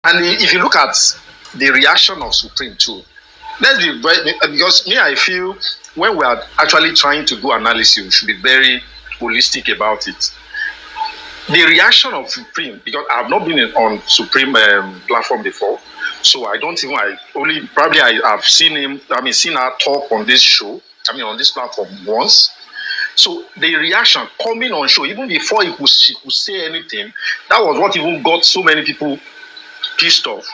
And if you look at the reaction of Supreme too, let's be very, because me, I feel when we are actually trying to do analysis, we should be very holistic about it. The reaction of Supreme, because I've not been on Supreme platform before, so I don't even, I've seen her talk on this show, on this platform once. So the reaction coming on show, even before she could say anything, that was what even got so many people pissed off.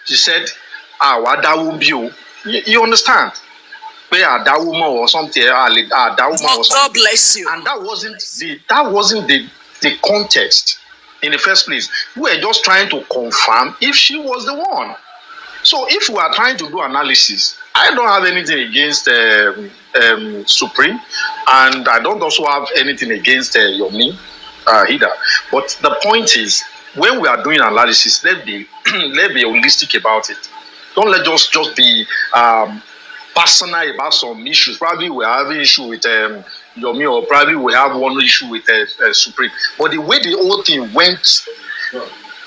She said, you understand? Or something. God bless you. And that wasn't the context in the first place. We were just trying to confirm if she was the one. So if we are trying to do analysis, I don't have anything against Supreme, and I don't also have anything against Yomi either. But the point is, when we are doing analysis, let's be holistic about it. Don't let just be personal about some issues. Probably we're having issue with Yomi, or probably we have one issue with Supreme. But the way the whole thing went,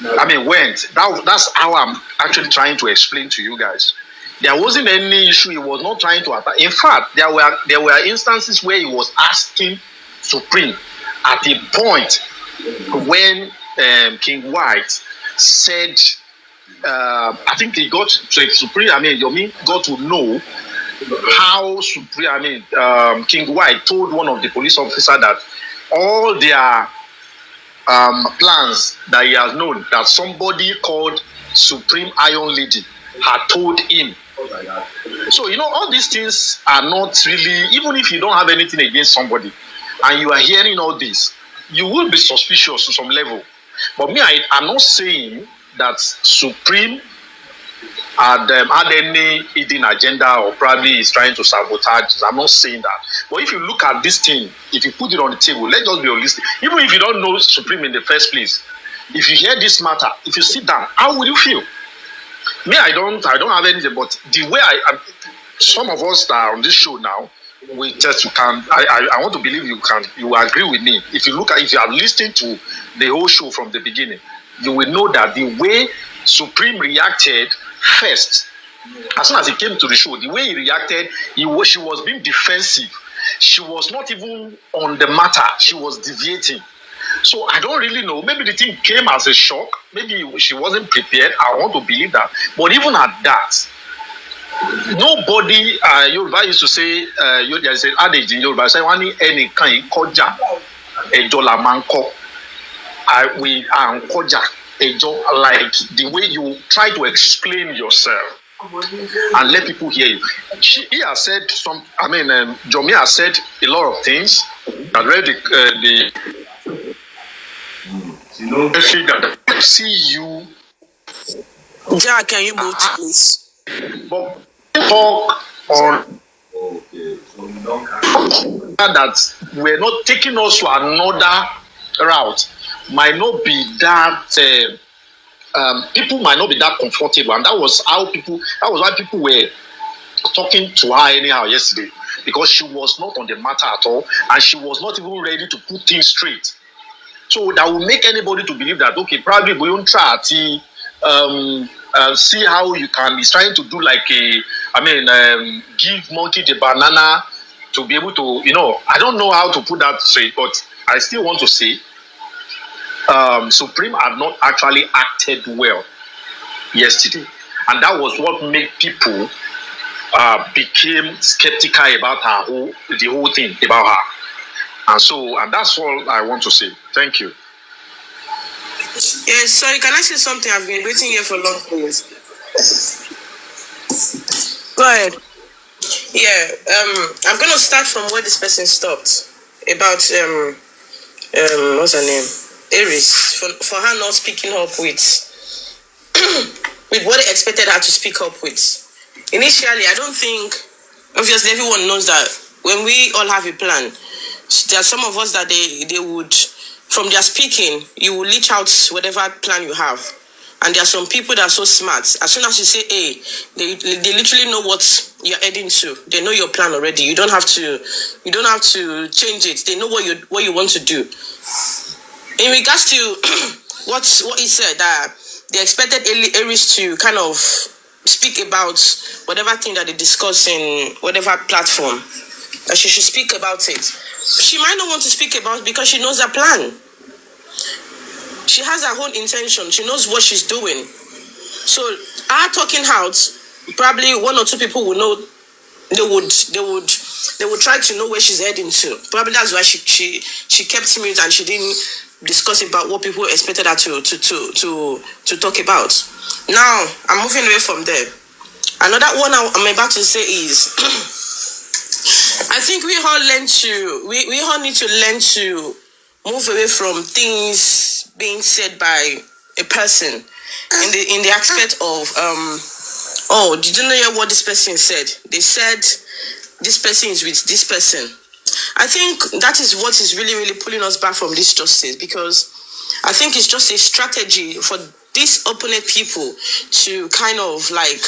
that's how I'm actually trying to explain to you guys. There wasn't any issue. He was not trying to attack. In fact, there were instances where he was asking Supreme at a point when King White said, I think he got to Supreme. Yomi got to know how Supreme. King White told one of the police officers that all their plans that he has known, that somebody called Supreme Iron Lady had told him. So all these things are not really, even if you don't have anything against somebody and you are hearing all this, you will be suspicious to some level. But me, I'm not saying that Supreme had any hidden agenda or probably is trying to sabotage. I'm not saying that. But if you look at this thing, if you put it on the table, let's just be realistic. Even if you don't know Supreme in the first place, if you hear this matter, if you sit down, how will you feel? Me, I don't have anything, but the way some of us that are on this show now, we just I want to believe you agree with me. If you are listening to the whole show from the beginning, you will know that the way Supreme reacted first, as soon as he came to the show, the way he reacted, she was being defensive. She was not even on the matter. She was deviating. So I don't really know. Maybe the thing came as a shock. Maybe she wasn't prepared. I want to believe that. But even at that, nobody, Yoruba used to say, there's an adage in Yoruba, say, any kind koja, ejo la manko. We are koja, ejo, like the way you try to explain yourself and let people hear you. He has said Jomi has said a lot of things. I read the see you. Jack, can you move, please? But talk on that we're not taking us to another route. Might not be that people might not be that comfortable, and that was why people were talking to her anyhow yesterday, because she was not on the matter at all, and she was not even ready to put things straight. So that will make anybody to believe that, okay, probably we won't try to see how you can. He's trying to do like give monkey the banana to be able to, I don't know how to put that straight, but I still want to say Supreme had not actually acted well yesterday. And that was what made people became skeptical about the whole thing about her. And that's all I want to say. Thank you. Yes, sorry, can I say something? I've been waiting here for long, please. Go ahead. Yeah, I'm gonna start from where this person stopped about what's her name? Aries, for her not speaking up with with what they expected her to speak up with. Initially, I don't think, obviously everyone knows that when we all have a plan, there are some of us that they would, from their speaking, you will leach out whatever plan you have. And there are some people that are so smart. As soon as you say A, they literally know what you're heading to. They know your plan already. You don't have to change it. They know what you want to do. In regards to what he said, that they expected Aries to kind of speak about whatever thing that they discuss in whatever platform, that she should speak about it. She might not want to speak about it because she knows her plan. She has her own intention. She knows what she's doing. So her talking out, probably one or two people will know. They would try to know where she's heading to. Probably that's why she kept mute and she didn't discuss about what people expected her to talk about. Now I'm moving away from there. Another one I'm about to say is I think we all need to learn to move away from things being said by a person in the aspect of oh, did you know what this person said? They said this person is with this person. I think that is what is really, really pulling us back from this justice, because I think it's just a strategy for these opponent people to kind of like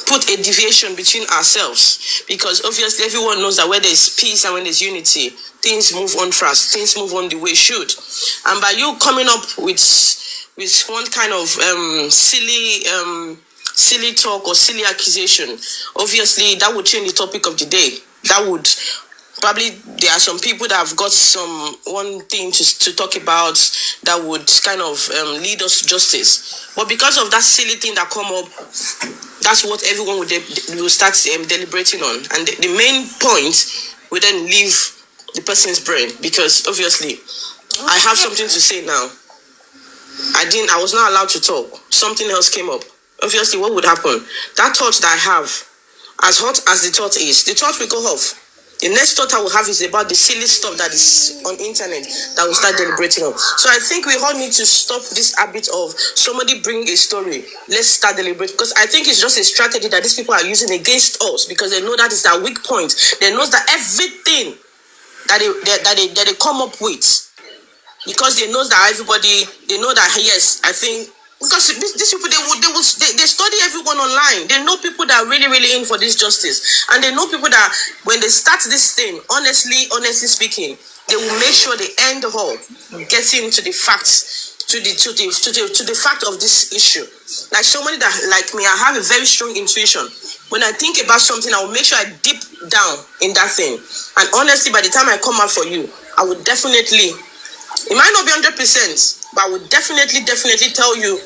put a deviation between ourselves, because obviously everyone knows that where there's peace and when there's unity, things move on fast, things move on the way it should. And by you coming up with one kind of silly talk or silly accusation, obviously that would change the topic of the day. That would probably, there are some people that have got one thing to talk about that would kind of lead us to justice. But because of that silly thing that come up, that's what everyone will start deliberating on. And the main point will then leave the person's brain, because obviously I have something to say now. I was not allowed to talk. Something else came up. Obviously, what would happen? That thought that I have, as hot as the thought is, the thought will go off. The next thought I will have is about the silly stuff that is on internet that will start deliberating on. So I think we all need to stop this habit of somebody bring a story, let's start deliberating. Because I think it's just a strategy that these people are using against us, because they know that is their weak point. They know that everything that they come up with, because they know that everybody, they know that, yes, I think, because these people, they study everyone online. They know people that are really, really in for this justice, and they know people that when they start this thing, honestly speaking, they will make sure they end up getting to the facts, to the fact of this issue. Like somebody that, like me, I have a very strong intuition. When I think about something, I will make sure I dip down in that thing. And honestly, by the time I come out for you, I would definitely, it might not be 100%, but I would definitely tell you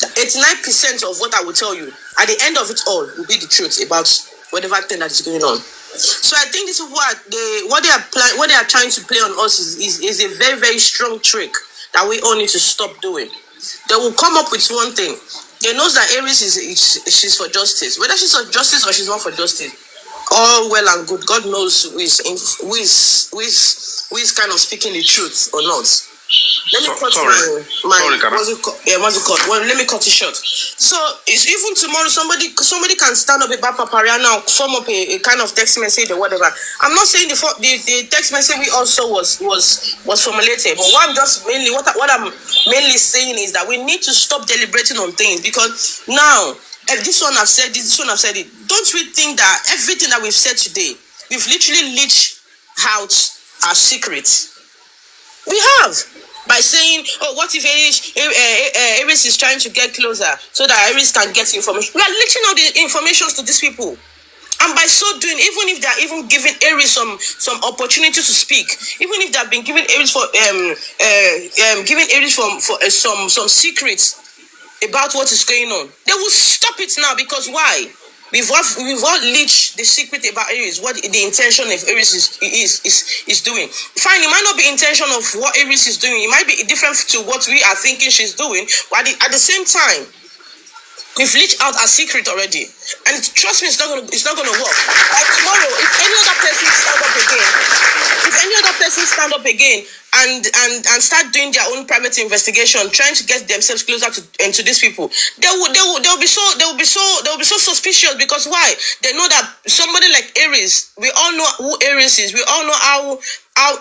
that 89% of what I will tell you at the end of it all will be the truth about whatever thing that is going on. So I think this is what they are trying to play on us is a very, very strong trick that we all need to stop doing. They will come up with one thing. They knows that Aries she's for justice. Whether she's for justice or she's not for justice, all well and good. God knows who is kind of speaking the truth or not. Let me cut let me cut it short. So it's even tomorrow somebody can stand up about Paparia now, form up a kind of text message or whatever. I'm not saying the text message we also was formulated, but what I'm mainly saying is that we need to stop deliberating on things, because now if this one I've said this one I've said it. Don't we think that everything that we've said today, we've literally leached out our secrets? We have. By saying, oh, what if Aries is trying to get closer so that Aries can get information? We are leaching out the information to these people. And by so doing, even if they are even giving Aries some opportunity to speak, even if they have been giving Aries some secrets about what is going on, they will stop it now, because why? We've all leached the secret about Aries, what the intention of Aries is doing. Fine, it might not be intention of what Aries is doing. It might be different to what we are thinking she's doing, but at the same time, we've leached out our secret already. And trust me, it's not gonna work. Like tomorrow, if any other person stand up again and start doing their own private investigation, trying to get themselves closer to these people, they'll be so suspicious, because why? They know that somebody like Aries, we all know who Aries is. We all know how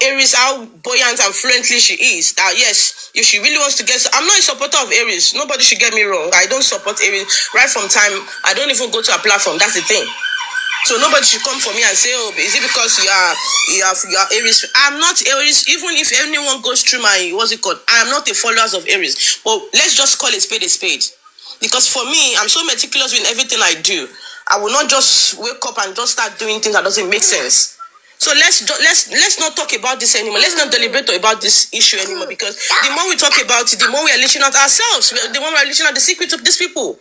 Aries, how buoyant and fluently she is. That yes, if she really wants to get, I'm not a supporter of Aries. Nobody should get me wrong. I don't support Aries right from time. I don't even go to a platform. That's the thing. So nobody should come for me and say, oh, is it because you are Aries? I'm not Aries. Even if anyone goes through my, what's it called? I am not a follower of Aries. But let's just call a spade a spade. Because for me, I'm so meticulous in everything I do. I will not just wake up and just start doing things that doesn't make sense. So let's not talk about this anymore. Let's not deliberate about this issue anymore, because the more we talk about it, the more we are leashing out ourselves. The more we are leashing out the secret of these people.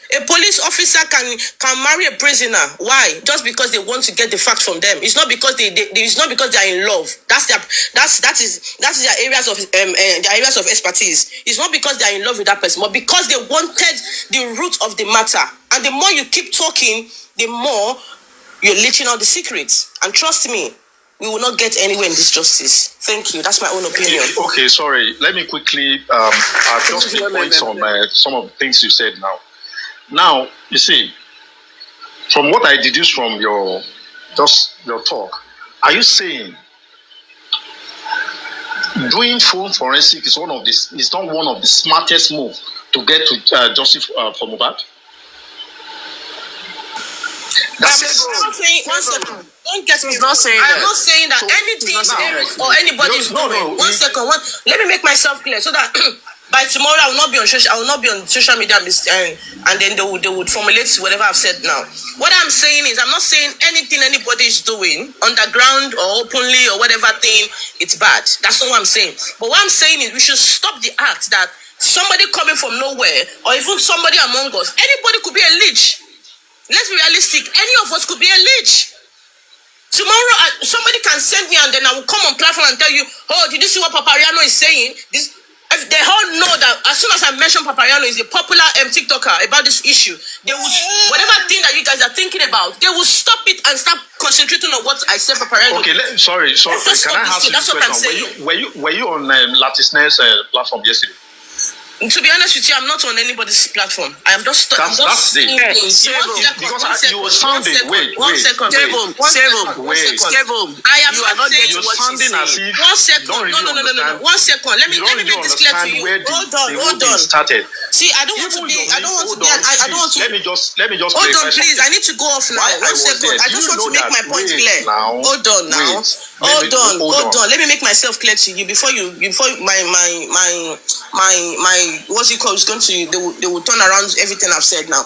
A police officer can marry a prisoner. Why? Just because they want to get the facts from them. It's not because it's not because they are in love. That is their areas of expertise. It's not because they are in love with that person, but because they wanted the root of the matter. And the more you keep talking, the more you're leaching out the secrets. And trust me, we will not get anywhere in this justice. Thank you. That's my own opinion. Okay, sorry. Let me quickly just make points on some of the things you said now. Now, you see, from what I deduce from your talk, are you saying doing phone forensic is not one of the smartest moves to get to justice for Mohbad? I'm not saying, one second. Don't get me wrong. I'm not saying that anything or anybody is doing. One second. Let me make myself clear so that by tomorrow I will not be on social media and then they would formulate whatever I've said now. What I'm saying is, I'm not saying anything anybody is doing underground or openly or whatever thing, it's bad. That's not what I'm saying. But what I'm saying is we should stop the act that somebody coming from nowhere or even somebody among us, anybody could be a leech. Let's be realistic. Any of us could be a leech. Tomorrow, somebody can send me and then I will come on platform and tell you, oh, did you see what Papariano is saying? They all know that as soon as I mention Papariano is a popular TikToker about this issue, they will, whatever thing that you guys are thinking about, they will stop it and start concentrating on what I said Papariano. Okay, sorry. Can I ask you this question? Were you on Latisne's platform yesterday? To be honest with you, I'm not on anybody's platform. I am just. That's it. Because you were sounding. One second. I am not saying you're sounding as if. 1 second. No. 1 second. Let me make this clear to you. Hold on. See, I don't want to be. I don't want to. Let me just. Hold on, please. I need to go off now. 1 second. I just want to make my point clear. Hold on now. Hold on. Let me make myself clear to you before my what's it called is going to they will turn around everything I've said now.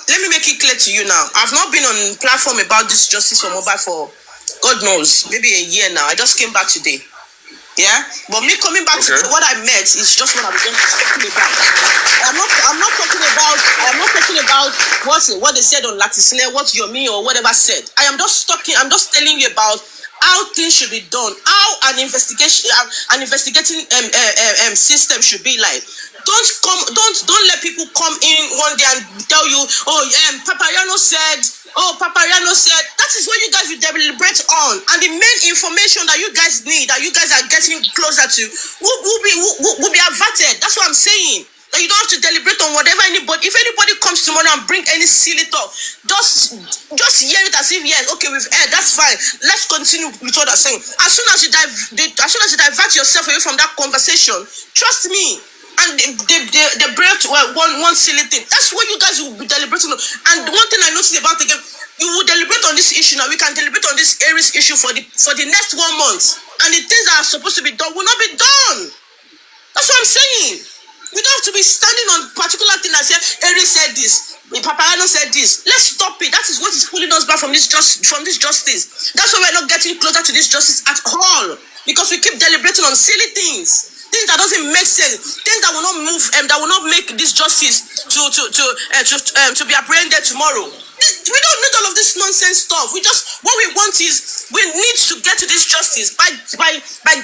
Let me make it clear to you now. I've not been on platform about this justice for Mohbad for God knows, maybe a year now. I just came back today. Yeah? But me coming back to what I met is just what I'm talking about. I'm not talking about what they said on Latisne, what Yomi or whatever said. I'm just telling you about how things should be done, how an investigating system should be like. Don't let people come in one day and tell you, Papariano said. That is what you guys will deliberate on, and the main information that you guys need, that you guys are getting closer to, will be averted. That's what I'm saying. That you don't have to deliberate on whatever if anybody comes tomorrow and bring any silly talk, just hear it as if yes, okay, we've heard, that's fine. Let's continue with what I'm saying. As soon as you divert yourself away from that conversation, trust me, and they break one silly thing. That's what you guys will be deliberating on. And one thing I noticed about the game, you will deliberate on this issue now. We can deliberate on this Aries issue for the next 1 month, and the things that are supposed to be done will not be done. That's what I'm saying. We don't have to be standing on particular thing and say, Aries said this, Papariano said this. Let's stop it. That is what is pulling us back from this justice. That's why we're not getting closer to this justice at all. Because we keep deliberating on silly things that doesn't make sense, things that will not move, that will not make this justice to be apprehended tomorrow. We don't need all of this nonsense stuff. What we want is, we need to get to this justice by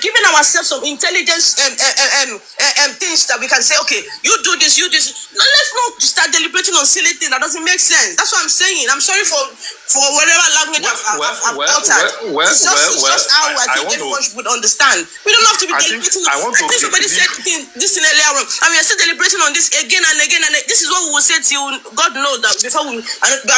giving ourselves some intelligence things that we can say, okay, you do this. Now, let's not start deliberating on silly things that doesn't make sense. That's what I'm saying. I'm sorry for whatever language I've uttered. It's just how I think everyone would understand. We don't have to be deliberating. I think somebody said this in earlier on, and we are still deliberating on this again and again. And this is what we will say till God knows that before we.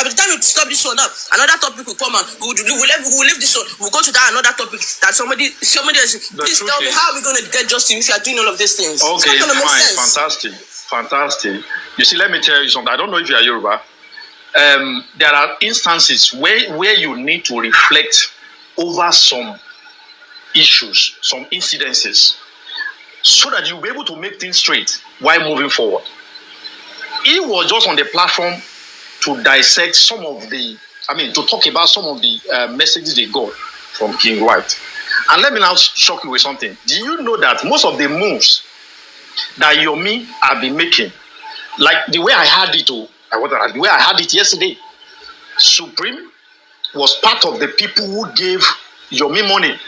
By the time we stop this one up, another topic will come and we will leave this one. We'll go to that another topic that somebody else. Please tell me, how are we going to get justice if you are doing all of these things? Okay, fine, fantastic. You see, let me tell you something. I don't know if you are Yoruba. there are instances where you need to reflect over some issues, some incidences, so that you'll be able to make things straight while moving forward. He was just on the platform to dissect some of the, to talk about some of the messages they got from King White. And let me now shock you with something. Do you know that most of the moves that Yomi have been making, like the way I had it, the way I had it yesterday, Supreme was part of the people who gave Yomi money.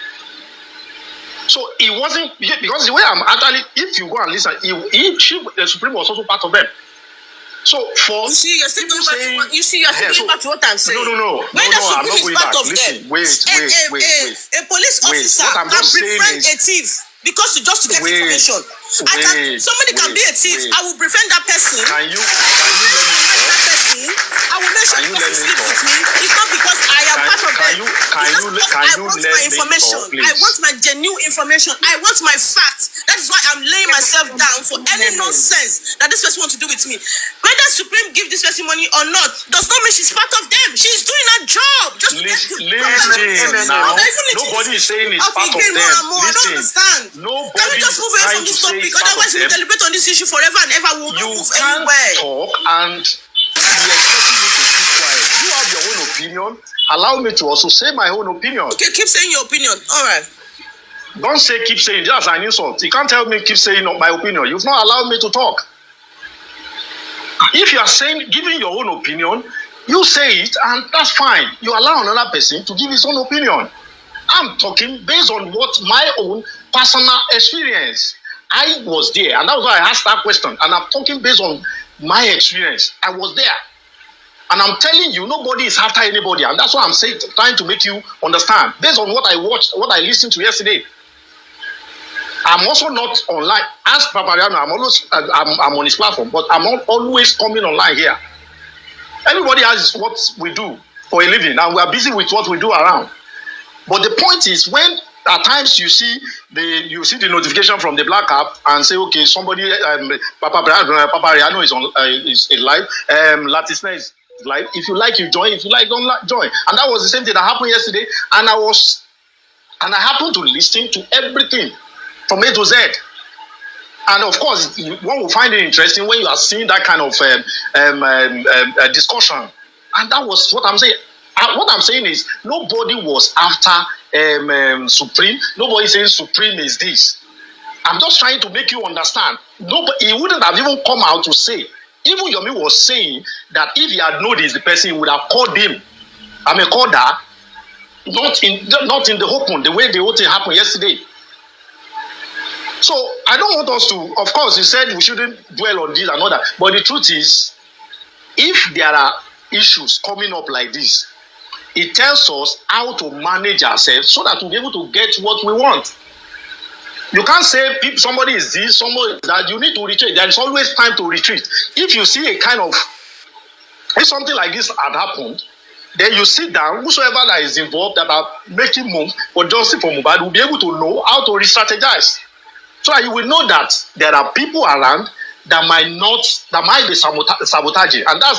So it wasn't, because the way I'm actually, if you go and listen, the Supreme was also part of them. So for you're saying, back to what I'm saying. No, I'm not going back. Listen, wait. A police officer can befriend a thief because just to get information. Somebody can be a thief. I will befriend that person. Can you let me talk? I will make sure the person sleeps with me. It's not because I am part of them. I want my information. I want my genuine information. I want my facts. That is why I'm laying myself down for any nonsense that this person wants to do with me. Whether Supreme give this person money or not does not mean she's part of them. She's doing her job. Just listen now. Nobody is saying it's part of them. I don't understand. Can we just move away from this topic? Otherwise, we deliberate on this issue forever and ever. We'll not move anywhere. Talk and be expecting me to keep quiet. You have your own opinion. Allow me to also say my own opinion. Okay, keep saying your opinion. All right. Don't say keep saying. That's an insult. You can't tell me keep saying my opinion. You've not allowed me to talk. If you are saying, giving your own opinion, you say it, and that's fine. You allow another person to give his own opinion. I'm talking based on what my own personal experience. I was there, and that was why I asked that question. And I'm talking based on my experience. I was there. And I'm telling you, nobody is after anybody. And that's what I'm saying, trying to make you understand. Based on what I watched, what I listened to yesterday. I'm also not online. Ask Papariano, I'm on his platform, but I'm not always coming online here. Everybody has what we do for a living, and we are busy with what we do around. But the point is, when at times you see the notification from the black app and say, okay, somebody, Papariano is live, Latisna is live. If you like, you join. If you like, don't join. And that was the same thing that happened yesterday. And I happened to listen to everything from A to Z. And of course, one will find it interesting when you are seeing that kind of discussion. And that was what I'm saying. What I'm saying is, nobody was after Supreme. Nobody saying Supreme is this. I'm just trying to make you understand. Nobody, he wouldn't have even come out to say. Even Yomi was saying that if he had noticed the person, he would have called him. Called her. Not in the open, the way the whole thing happened yesterday. So I don't want us to, of course, you said we shouldn't dwell on this and all that. But the truth is, if there are issues coming up like this, it tells us how to manage ourselves so that we'll be able to get what we want. You can't say somebody is this, somebody is that. You need to retreat. There is always time to retreat. If you see if something like this had happened, then you sit down, whosoever that is involved that are making moves for justice for Mohbad will be able to know how to re-strategize. So that you will know that there are people around that might be sabotaging. And I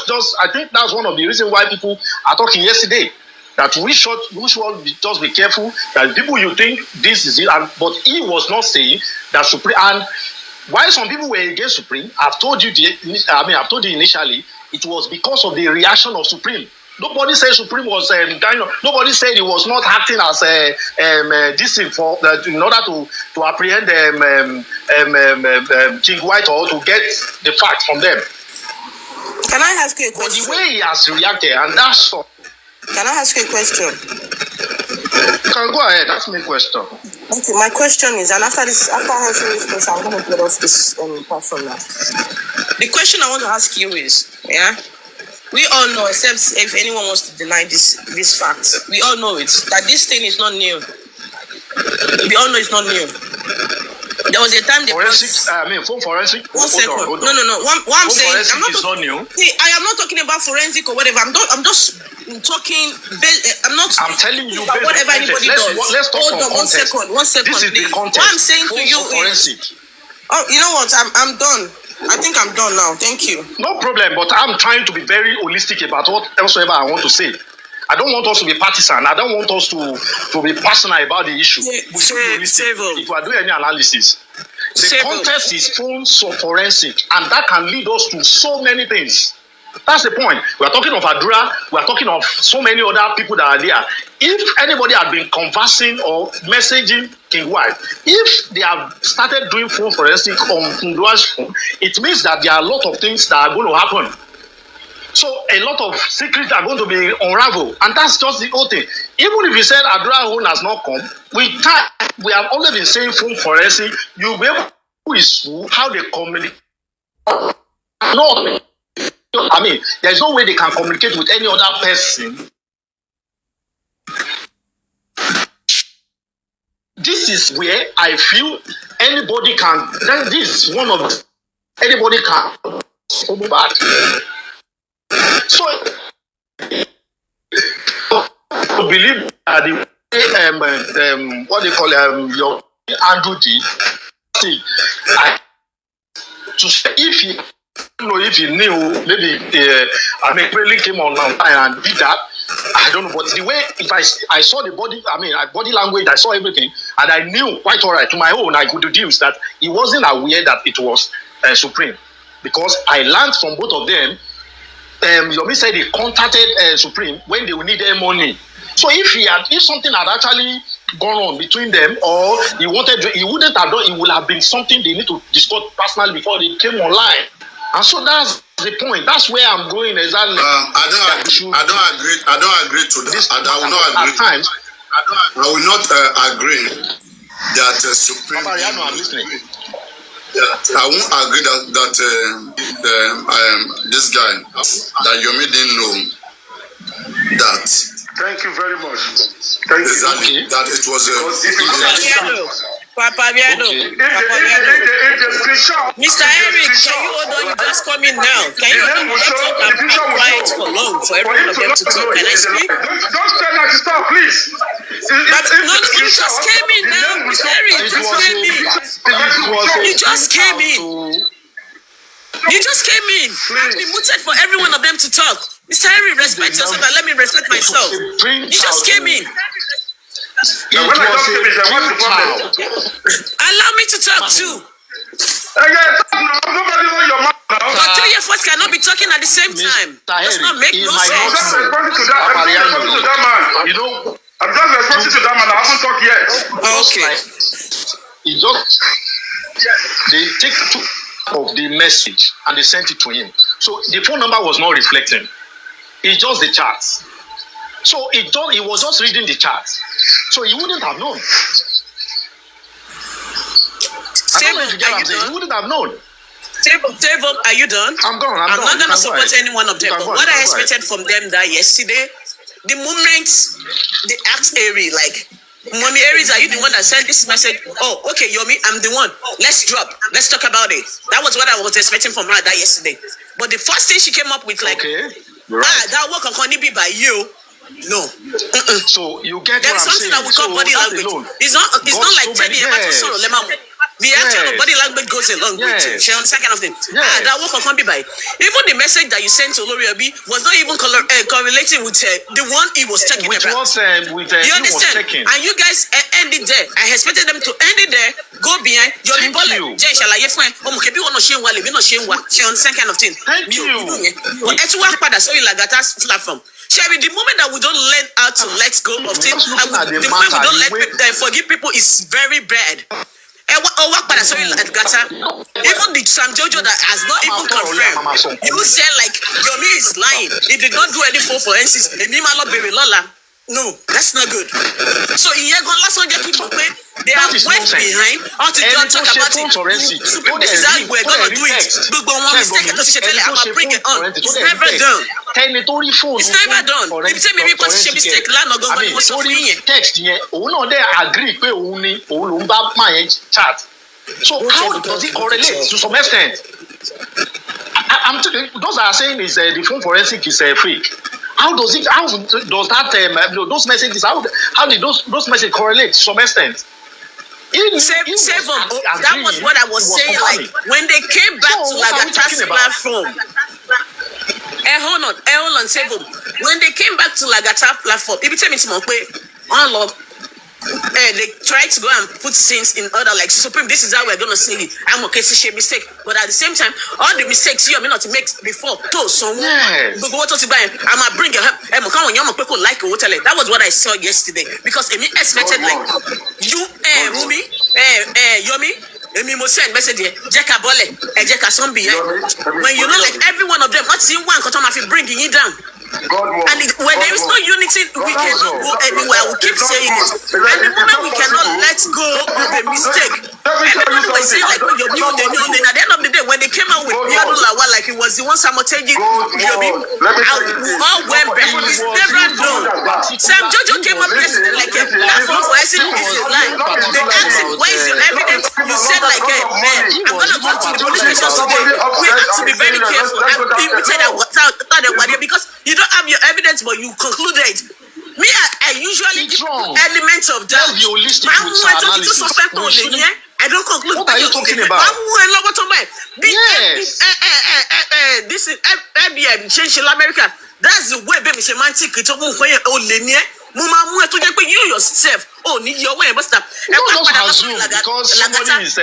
think that's one of the reasons why people are talking yesterday. That we should just be careful that people you think this is it, but he was not saying that Supreme. And why some people were against Supreme, I've told you initially, it was because of the reaction of Supreme. Nobody said Supreme was nobody said he was not acting as this thing for in order to apprehend King White or to get the facts from them. Can I ask you a question? But the way he has reacted, and that's all. Can I ask you a question? You can go ahead, ask me a question. Okay, my question is, and after answering this question, I'm going to get off this platform now. The question I want to ask you is, we all know, except if anyone wants to deny this fact, we all know it, that this thing is not new. We all know it's not new. There was a time phone forensic. One second. Hold on. No. What I'm saying, I'm not new. See, I am not talking about forensic or whatever. I'm just talking. I'm telling you about whatever anybody does. Let's talk Hold on. One second. This is the context. What I'm saying to you is, oh, you know what? I'm done. I think I'm done now. Thank you. No problem, but I'm trying to be very holistic about whatsoever I want to say. I don't want us to be partisan. I don't want us to be personal about the issue. We should be holistic if we are doing any analysis. The context is phone forensic, and that can lead us to so many things. That's the point. We are talking of Adura. We are talking of so many other people that are there. If anybody had been conversing or messaging King White, if they have started doing phone forensic on King White's phone, it means that there are a lot of things that are going to happen. So a lot of secrets are going to be unraveled, and that's just the whole thing. Even if you said Adura own has not come, we have always been saying phone forensic. You will be able to who is who, how they communicate. No. I mean, there's no way they can communicate with any other person. This is where I feel anybody can. This is one of anybody can go back. So, I believe that the what they call your Andrew D. To say if he. I don't know if he knew, maybe really came online and did that. I don't know, but the way if I saw the body language, I saw everything, and I knew quite all right to my own. I could deduce that he wasn't aware that it was Supreme, because I learned from both of them. Yomi said he contacted Supreme when they would need their money. So if something had actually gone on between them, or he wouldn't have done. It would have been something they need to discuss personally before they came online. And so that's the point. That's where I'm going exactly. I don't agree to that. I will not agree. At times, I will not agree that Supreme. Papa, I'm listening. I won't agree that this guy that Yomi didn't know that. Thank you very much. Thank you. That it was Papa Biano. Mr. Eric, can you hold on? You just come in now. Can you hold on? Let's talk. I've been quiet for long for every one of them to talk. Can I speak? Don't tell her to stop, please. No, you just came in now. Mr. Eric, you just came in. You just came in. I've been muted for every one of them to talk. Mr. Eric, respect yourself and let me respect myself. You just came in. Allow me to talk too. But three of us cannot be talking at the same time. Does not make no sense. You know, I'm just responding to that man. I haven't talked yet. Okay. They take two of the message and they sent it to him. So the phone number was not reflecting. It's just the charts. So he was just reading the charts. So he wouldn't have known. He wouldn't have known. Table, are you done? I'm done. I'm not going to support any one of them. But what I expected from them that yesterday, the moment they asked Ari, like, Mommy Aries, are you the one that sent this message? Oh, okay, Yomi, I'm the one. Let's drop. Let's talk about it. That was what I was expecting from her that yesterday. But the first thing she came up with, like, that work on be by you. No. So you get there is something that we call body language. It's not like Teddy the actual body language goes along with it. She understand kind of thing. That work on be by. Even the message that you sent to Lori Obi was not even correlating with the one he was talking about. You understand? And you guys end it there. I expected them to end it there, go behind your people. She understand kind of thing. Thank you. But it's work pada so you like that platform. Sherry, the moment that we don't learn how to let go of things, the moment we don't forgive people is very bad. Even the Sam Jojo that has not even confirmed, you said like Yomi is lying. He did not do any phone forensics. No, that's not good. So in here, last one people they have went behind how to talk about it. This is how we're gonna do it. But one mistake, I'm bring it on. It's never done. It's never done. If you tell me because it's a mistake, land not going to be text here. They agree pé òun ni òun bá my chat. So how does it correlate to some extent? I'm telling those are saying is the phone forensic is fake. How does that those messages how did those messages correlate to some extent? That was what I was saying. Like when they came back to Lagata's platform. Hold on, Sebum. When they came back to Lagata platform, if you tell me they tried to go and put things in order, like Supreme, this is how we're gonna sing it. I'm okay to share mistake, but at the same time, all the mistakes you may not make before to someone. I'm gonna bring your help. That was what I saw yesterday because I expected like you, Wunmi, Yomi. Message Jeka Bole, Jeka Sombi. When you know, like every one of them, what's in one control of bringing it down. And when there is no unity, we cannot go anywhere. We keep saying it. And the moment we cannot let go of a mistake, everybody was saying like, you're new. At the end of the day, when they came out with Wàhàla, like it was the one sabotaging Yomi, we all went back. It's never done. Sam Jojo came up yesterday like a platform for SC is a lie. They asked him, where is your evidence? You said like, I'm gonna go to the police station today. We have to be very careful. We said that because you don't have your evidence, but you concluded. Me, I usually give elements of doubt. That's the holistic analysis. I don't conclude. What are you talking about? Yes. This is FBI change in America. That's the way baby semantic. It's you yourself. Oh, need your way, but stop. Because somebody is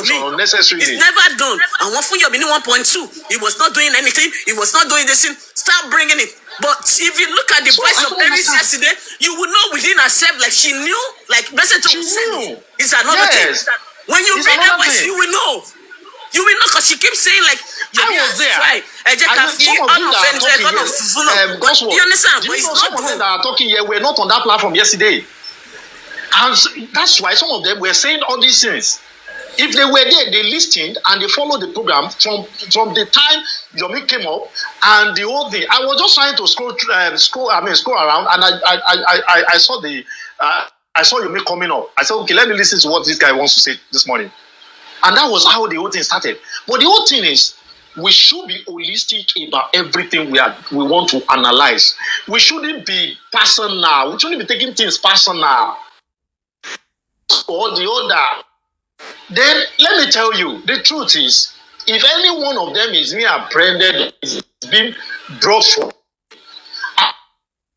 unnecessarily. It's never done. And one for your meaning 1.2. He was not doing anything. He was not doing this thing. Stop bringing it. But if you look at the voice of Paris yesterday, you will know within herself, like she knew, like message to it's another thing. When you read that voice, you will know. You will know because she keeps saying like, I was there. You understand? But it's some of them that are talking here were not on that platform yesterday. And that's why some of them were saying all these things. If they were there, they listened and they followed the program from the time Yomi came up and the whole thing. I was just trying to scroll around, and I saw I saw Yomi coming up. I said, okay, let me listen to what this guy wants to say this morning. And that was how the whole thing started. But the whole thing is, we should be holistic about everything we want to analyze. We shouldn't be personal. We shouldn't be taking things personal. Or the other. Then let me tell you, the truth is, if any one of them is being apprehended, is being brought from,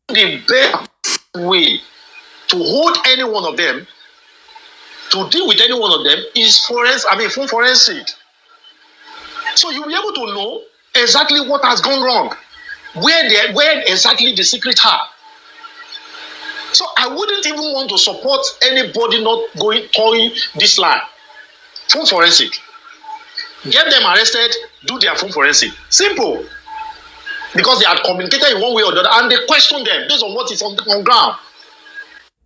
the best way to hold any one of them, to deal with any one of them, is forensic. So you'll be able to know exactly what has gone wrong, where exactly the secret are. So I wouldn't even want to support anybody not towing this line. Phone forensic. Get them arrested, do their phone forensic. Simple. Because they had communicated in one way or the other, and they question them based on what is on ground.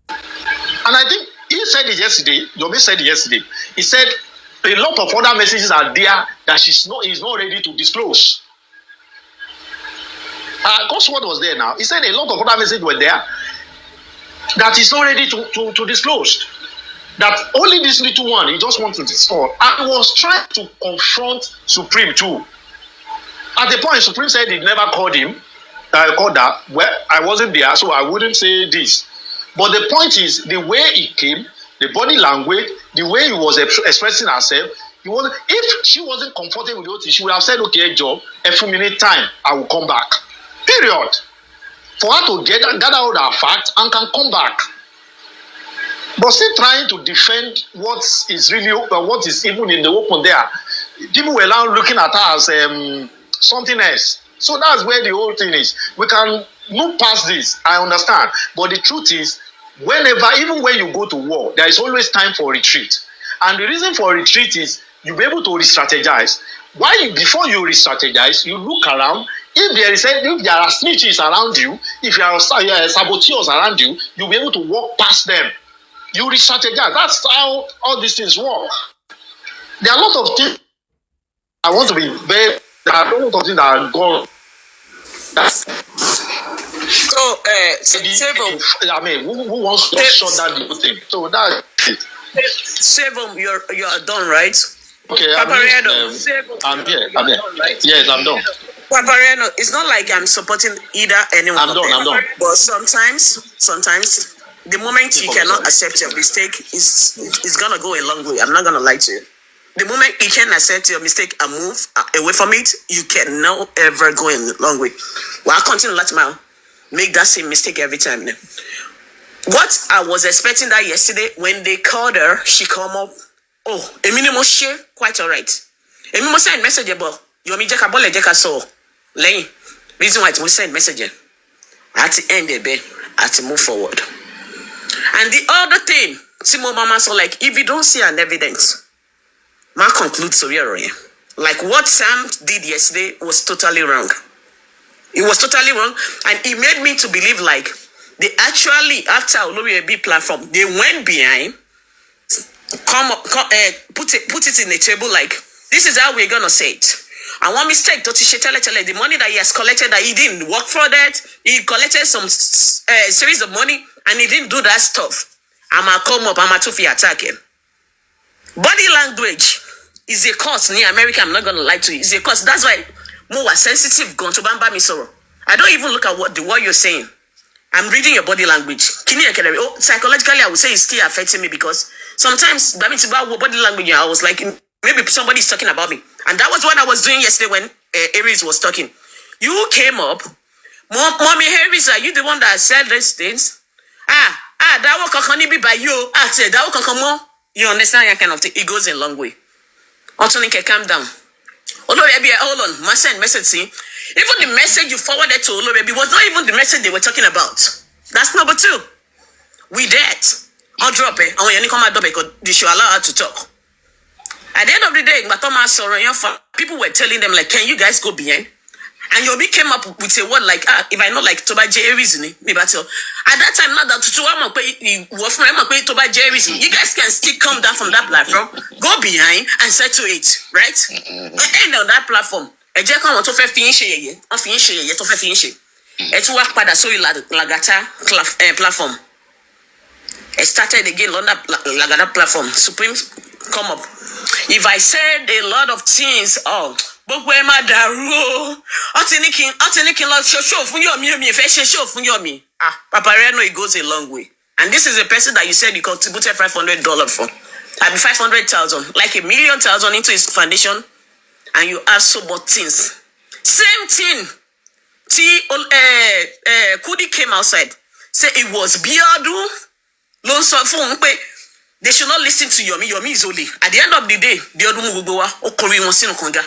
And I think he said it yesterday, Yomi said it yesterday. He said a lot of other messages are there that he's not ready to disclose. God's was there now. He said a lot of other messages were there that he's not ready to disclose. That only this little one he just wants to disclose. And he was trying to confront Supreme too. At the point, Supreme said he never called him. Called that. Well, I wasn't there, so I wouldn't say this. But the point is, the way he came, the body language, the way he was expressing herself, if she wasn't comfortable with it, she would have said, okay, Joe, a few minutes time, I will come back. Period. For her to gather all the facts and can come back. But still trying to defend what is even in the open there. People were now looking at her as something else. So that's where the whole thing is. We can move past this, I understand. But the truth is, even when you go to war, there is always time for retreat. And the reason for retreat is you'll be able to re-strategize. Before you re-strategize, you look around. If there are snitches around you, if there are saboteurs around you, you'll be able to walk past them. You re-strategize. That's how all these things work. There are a lot of things I want to be very. There are a lot of things that are gone. Who wants to shut down the whole thing? So that's it. Sebum, you're done, right? Okay, I'm here. Right? Yes, I'm done. Papareno, it's not like I'm supporting either anyone. I'm done. But sometimes The moment you cannot accept your mistake, it's gonna go a long way. I'm not gonna lie to you. The moment you can accept your mistake and move away from it, you cannot ever go a long way. Well, I'll continue to make that same mistake every time. What I was expecting that yesterday when they called her, she come up. Oh, a minimum share, quite alright. A minimum send message about you me jeka bole jeka so. Lane. Reason why we send message. At the end of it, I have to move forward. And the other thing, Simo Mama, so like if you don't see an evidence, ma conclude so like what Sam did yesterday was totally wrong. It was totally wrong, and it made me to believe like they actually after Olori platform, they went behind, put it in the table like this is how we're gonna say it. And one mistake, the money that he has collected, that he didn't work for that, he collected some series of money and he didn't do that stuff. I'ma come up, I'ma to attack him. Body language is a cause near America. I'm not gonna lie to you. It's a cause. That's why more sensitive gone to Bamba Misoro. I don't even look at what you're saying. I'm reading your body language. Psychologically, I would say it's still affecting me because sometimes body language, I was like, maybe somebody's talking about me. And that was what I was doing yesterday when Aries was talking. You came up, Mommy Harris, are you the one that said these things? That will be by you. That will come more. You understand that kind of thing? It goes a long way. Otonike, calm down. Olorebi, hold on. Message, see? Even the message you forwarded to Olorebi was not even the message they were talking about. That's number 2. We dead. I'll drop it. I want you to come out because they should allow her to talk. At the end of the day, people were telling them, like, can you guys go behind? And Yobi came up with a word like, if I know, like, Toba J reasoning, maybe at that time, not that Toba J reasoning, you guys can still come down from that platform, go behind and settle it, right? And on that platform, a jack on to finish it, to finish it. It's work pada so Lagata platform. It started again on that Lagata platform. Supreme come up. If I said a lot of things, but where my daru, Papa Reno, it goes a long way. And this is a person that you said you contributed $500 for. I mean 500,000, like $1 million into his foundation, and you ask so much things. Same thing. Kudi came outside, said it was Biadu, Lone Sofun. They should not listen to Yomi. Yomi is only. At the end of the day, Biodun Mugowa, Okori Monsino Konga.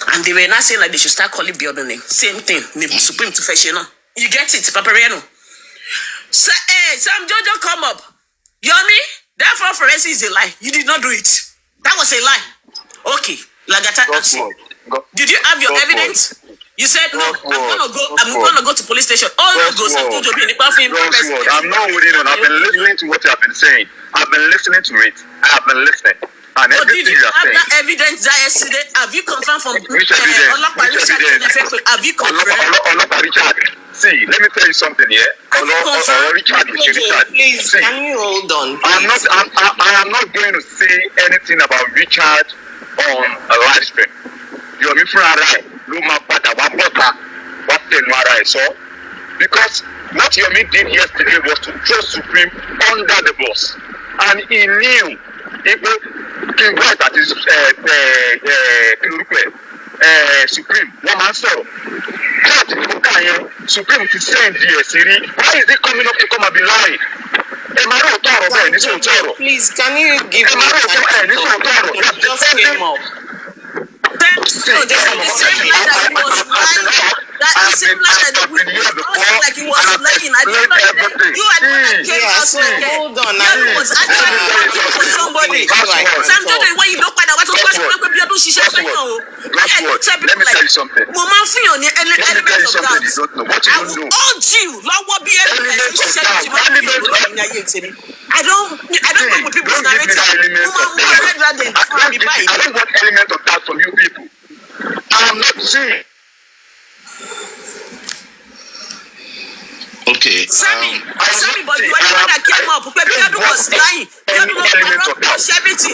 And they were not saying like they should start calling Biodun name. Same thing. Supreme to fashion. You get it, Papareno. So, Sam Jojo come up. Yomi, that forensic is a lie. You did not do it. That was a lie. Okay. Lagata asked you. Did you have your evidence? You said no. I'm gonna go to police station. All you go Sam Jojo be in the bathroom. I'm not worried. I've been listening to what you have been saying. I've been listening to it. I have been listening. And but everything did you are have saying. that evidence that yesterday? Have you confirmed from Which evidence? Have you confirmed? Richard, see, let me tell you something here. Richard, please, see, can you hold on? I am not going to say anything about Richard on a live stream. You're me from RI. Because what Yomi did yesterday was to throw Supreme under the bus. And he knew King White at his Supreme, one man sorrow. Supreme to send the Siri. Why is he coming up to come and be lying? Please, can you give me an just came up. That same line that we like he was lying. I didn't know you had came out like hold on. I was actually looking for somebody. Sam Jojo, when you don't find out what to question, let me tell you something. Mama feel on the element of that. I will urge you. Lord, what be I don't know what people narrating. I don't want element of that from you people. I'm not saying. Okay. Okay. Sammy, but you are the one that came up. Because was lying. Everything.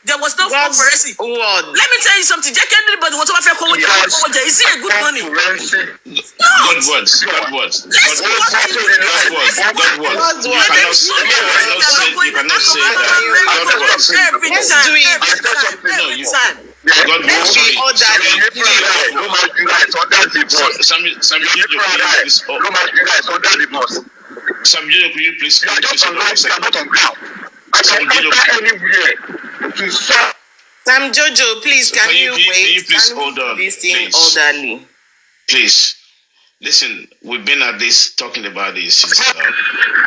There was no forensic. Let me tell you something. Anybody wants to have is it a good money? God words. God words. You cannot say that. God words. Every time. God bless you. Sammy, could you please Sam Jojo, please, can you wait? Can you please hold on, please? Please. Listen, we've been at this, talking about this since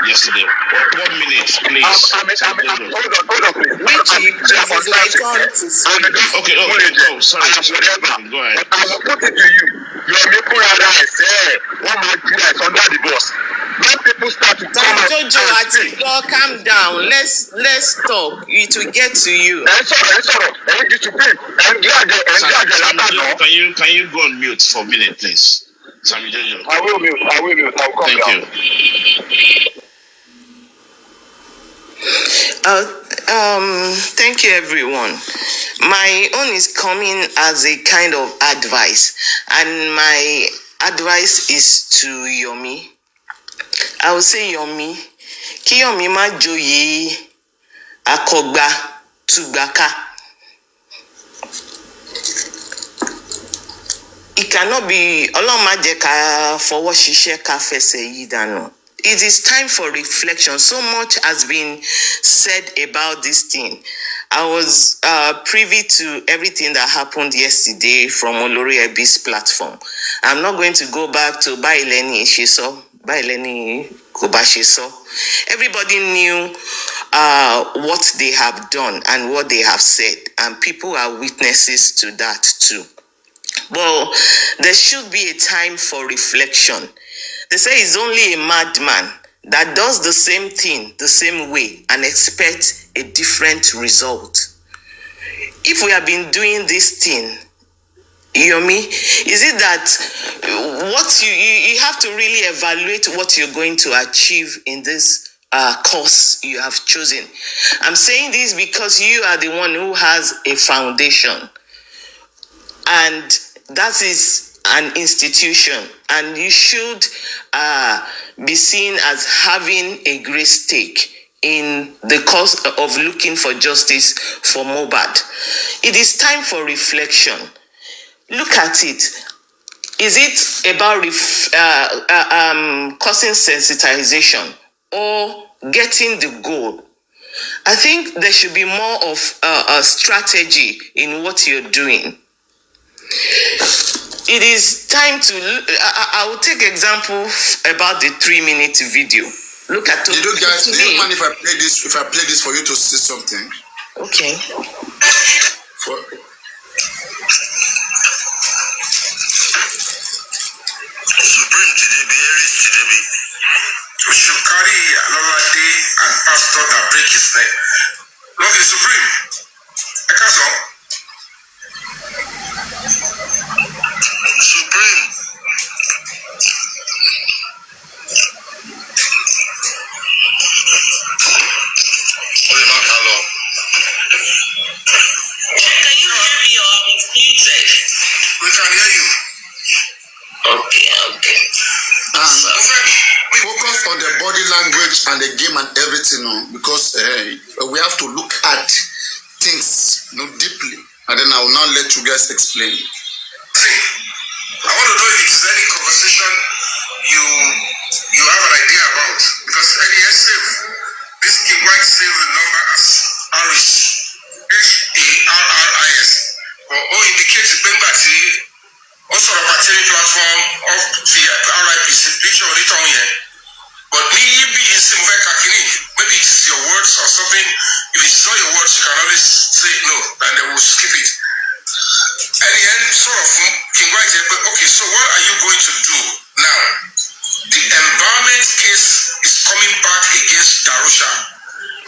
yesterday. 1 minute, please. Hold on, please. Okay, oh, sorry. Go ahead. I will put it to you. Your people under the bus. When people start to Jojo, calm down. Let's talk. It will get to you. Can you go on mute for a minute, please? Sammy Jojo. I will mute. I'll come Thank down. You. Thank you, everyone. My own is coming as a kind of advice, and my advice is to Yomi. I will say Yomi, ki Yomi ma joye akogba tubaka. It cannot be Olomajeka for what she share yidano. It is time for reflection. So much has been said about this thing. I was privy to everything that happened yesterday from Olori Ebi's platform. I'm not going to go back to Baileni Ishiso, Baileni Kobashiso. Everybody knew what they have done and what they have said, and people are witnesses to that too. Well, there should be a time for reflection. They say it's only a madman that does the same thing the same way and expects a different result. If we have been doing this thing, Yomi, is it that what you have to really evaluate what you're going to achieve in this course you have chosen? I'm saying this because you are the one who has a foundation, and that is an institution, and you should be seen as having a great stake in the cause of looking for justice for Mohbad. It is time for reflection. Look at it. Is it about causing sensitization or getting the goal? I think there should be more of a strategy in what you're doing. It is time to. I will take example about the 3-minute video. Look at it. Do you mind if I play this? If I play this for you to see something? Okay. Supreme today, we should carry another day and pastor that break his neck. Look, the Supreme. I can't say. Supreme. Hello. Can you hear me or I'm muted? We can hear you. Okay. Focus on the body language and the game and everything, because we have to look at things deeply, and then I will now let you guys explain. See, I want to know if it's any conversation you have an idea about, because this King White saved the number as Harris, HARRIS, or indicates the also a party platform of the RIPC picture on it on here. But maybe it's your words or something. If it's not your words, you can always say no, and they will skip it. At the end, sort of King White, but okay, so what are you going to do now? The embalmment case is coming back against Darusha,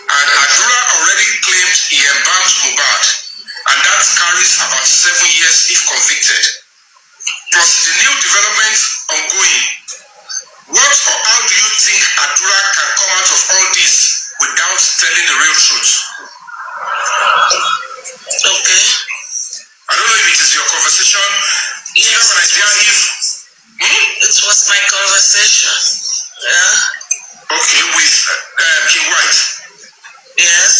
and Adura already claimed he embalmed Mohbad, and that carries about 7 years if convicted. Plus the new developments ongoing It was my conversation. Yeah. Okay, with King White. Yes.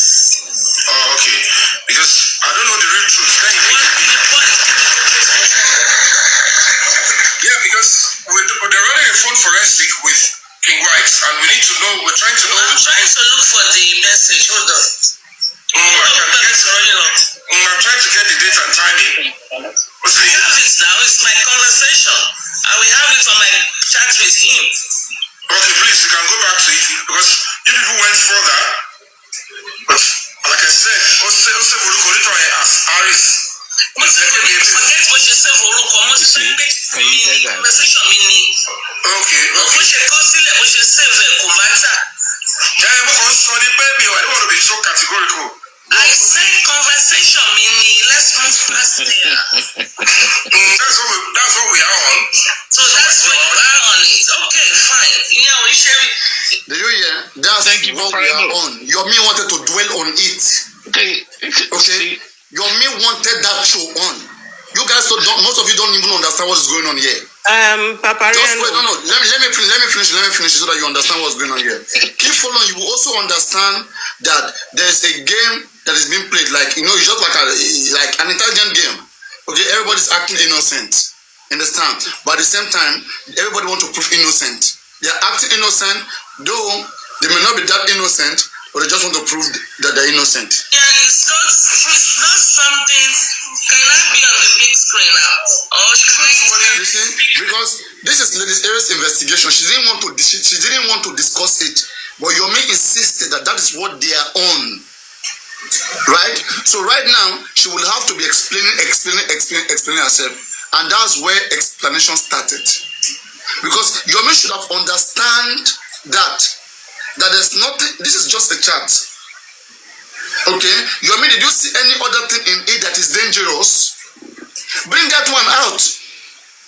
Oh, okay. Because I don't know the real truth. Yeah, because they're running a phone forensic with King White, and we need to know. We're trying to know. I'm trying to look for the message. Hold on. I'm trying to get the date and timing. I have it now. It's my conversation. I will have it on my chat with him. Okay, please, you can go back to it because you people went further. But like I said, also as Aris. Forget what you said for Can you hear that? conversation meaning. Okay. What you consider what you say will matter. Yeah, but also the baby, I don't want to be so categorical. I said conversation meaning. Let's move past there. That's what we are on. So that's what you are on it. Okay, fine. Yeah, we share it. Do you hear? That's Thank you what for we are firing on. Your me wanted to dwell on it. Okay. Okay? Your me wanted that show on. You guys most of you don't even understand what is going on here. Papa Just wait, no. Let me finish so that you understand what's going on here. Keep following. You will also understand that there's a game that is being played. Like, you know, it's just like an intelligent game. Okay, everybody's acting innocent. Understand? But at the same time, everybody wants to prove innocent. They're acting innocent, though they may not be that innocent, but they just want to prove that they're innocent. Yeah, it's not something. Can I be on the big screen now? Or listen, because this is Lady Aries' investigation. She didn't want to discuss it, but Yomi insisted that is what they are on. Right? So right now, she will have to be explaining herself. And that's where explanation started. Because Yomi should have understand that there's nothing, this is just a chat. Okay? Yomi, did you see any other thing in it that is dangerous? Bring that one out.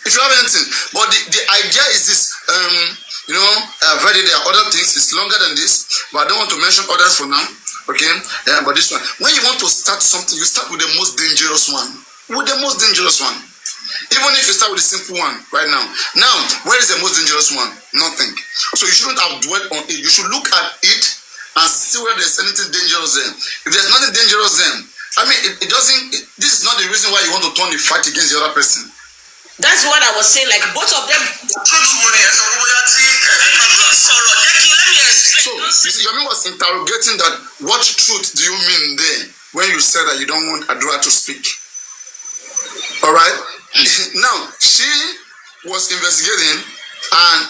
If you have anything. But the idea is this, I've read it, there are other things, it's longer than this, but I don't want to mention others for now. Okay? Yeah, but this one. When you want to start something, you start with the most dangerous one. Even if you start with the simple one right now. Now, where is the most dangerous one? Nothing. So you shouldn't have dwelt on it. You should look at it and see whether there's anything dangerous there. If there's nothing dangerous there, I mean, this is not the reason why you want to turn the fight against the other person. That's what I was saying. Like both of them. So you see, Yomi was interrogating that. What truth do you mean there when you said that you don't want Adura to speak? All right. Now she was investigating, and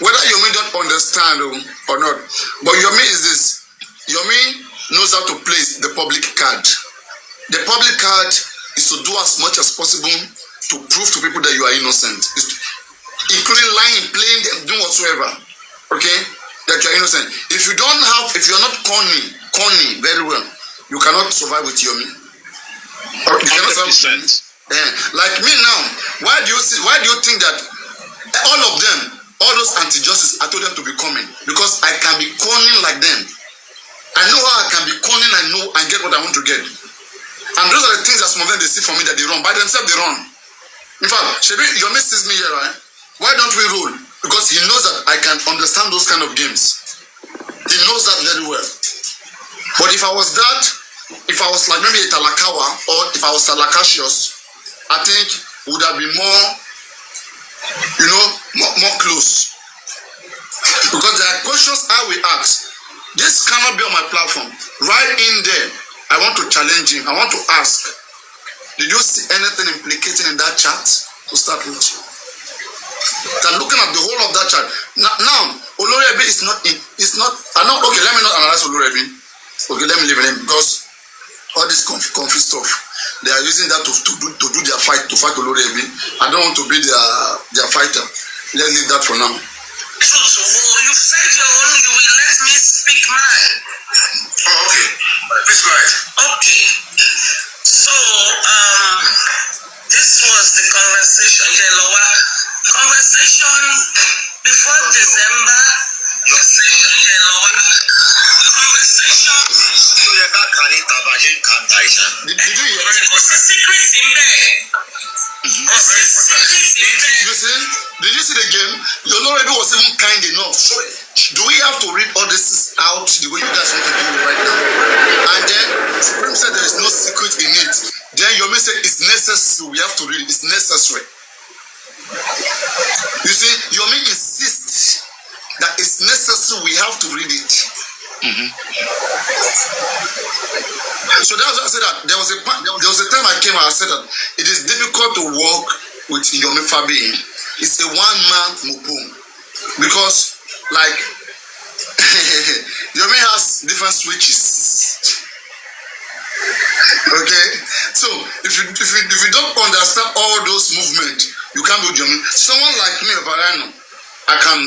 whether Yomi don't understand or not, but Yomi is this. Yomi knows how to play the public card. The public card is to do as much as possible to prove to people that you are innocent, including lying, playing, doing whatsoever. Okay, that you are innocent. If you are not corny very well, you cannot survive with Yomi. Or you cannot survive with like me now. Why do you think that all of them, all those anti-justice, I told them to be coming? Because I can be corning like them. I know how I can be corning, I know and get what I want to get. And those are the things that some of them they see from me that they run. By themselves they run. In fact, Yomi sees me here, right? Why don't we roll? Because he knows that I can understand those kind of games. He knows that very well. But if I was like maybe a Talakawa, or if I was Talakashios, I think it would have been more close. Because there are questions I will ask. This cannot be on my platform. Right in there, I want to challenge him. I want to ask, did you see anything implicating in that chat to start with? That looking at the whole of that chat. Now Olorebi is not. Okay, let me not analyze Olorebi. Okay, let me leave him because all this confused stuff, they are using that to do their fight, to fight Olorebi. I don't want to be their fighter. Let's leave that for now. So you said your own, you will let me speak mine. Oh, okay. Please go ahead. Okay. So this was the conversation, conversation before December. Did you hear? What's the secret in there? was even kind enough. So, do we have to read all this out the way you guys want to do it right now? And then Supreme said there is no secret in it. Then Yomi said it's necessary. We have to read it. It's necessary. You see, Yomi insists that it's necessary. We have to read it. So that's why I said that there was a time I came and I said that it is difficult to work with Yomi Fabi. It's a one-man mopum because, like, Yomi has different switches. Okay, so if you don't understand all those movements, you can't do Yomi. Someone like me, Barano, I can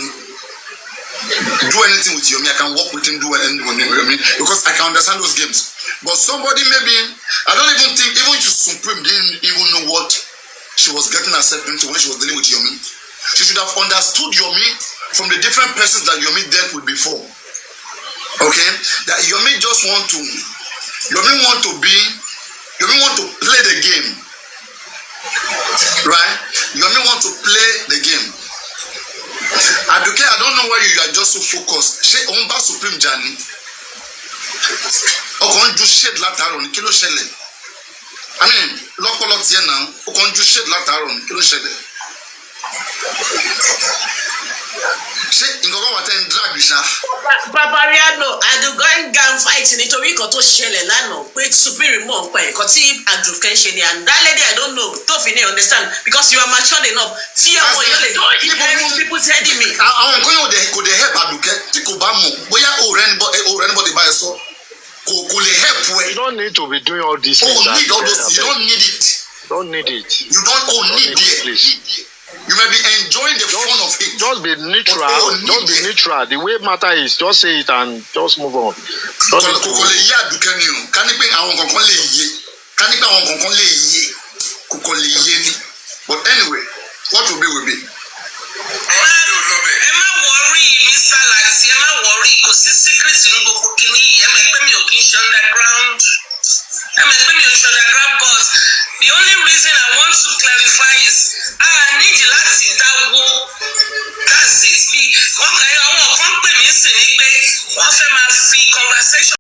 do anything with Yomi. I can work with him, do anything with Yomi because I can understand those games. But somebody maybe, I don't even think, even if Supreme didn't even know what she was getting herself into when she was dealing with Yomi. She should have understood Yomi from the different persons that Yomi dealt with before. Okay? That Yomi just want to play the game. Right? Yomi want to play the game. Aduke, I don't know why you are just so focused. She Omba Supreme Jani. Okon do shade lataro ni kilo shele. I mean, lopolo tie now. Okon do shade lataro ni kilo shele. She ingogo wa ten drag bisha. Babariano, adu going gun fight nítorí kan tó ṣẹlẹ̀ lánàá pé Supreme mọ̀ pé nǹkan tí Aduke ṣe ni and that lady I don't know tó fi ní understand because you are matured enough. Tí àwọn èèyàn lè don't inherit people's head in me. Àwọn nǹkan yóò kò dé help Aduke tí kò bá mọ̀ bóyá anybody bá ẹ sọ kò lè help ẹ. You don't need to be doing all these things. Oh, need all those. You don't need it. Don't need it. You don't need it. You may be enjoying the fun of it. Just be neutral. Just be neutral. The way matter is, just say it and just move on. Kòkò lè yé Aduke ni o. Ká ní pé àwọn kankan lè yé. Ká ní pé àwọn kankan lè yé. Kòkò lè yé ni. But anyway, what will be will be. Ẹ má worry Mr. Laxi, ẹ má worry. Kò sí secret nínú gbogbo kìíní yìí. Ẹ mọ̀ pé mi ò kí ń ṣe underground. Ẹ mọ̀ pé mi ò ń ṣe underground but the only reason I want to clarify is I need láti dáwó. That's it. Bí wọ́n àwọn kan pè mí sí ni pé wọ́n fẹ́ máa fi conversation.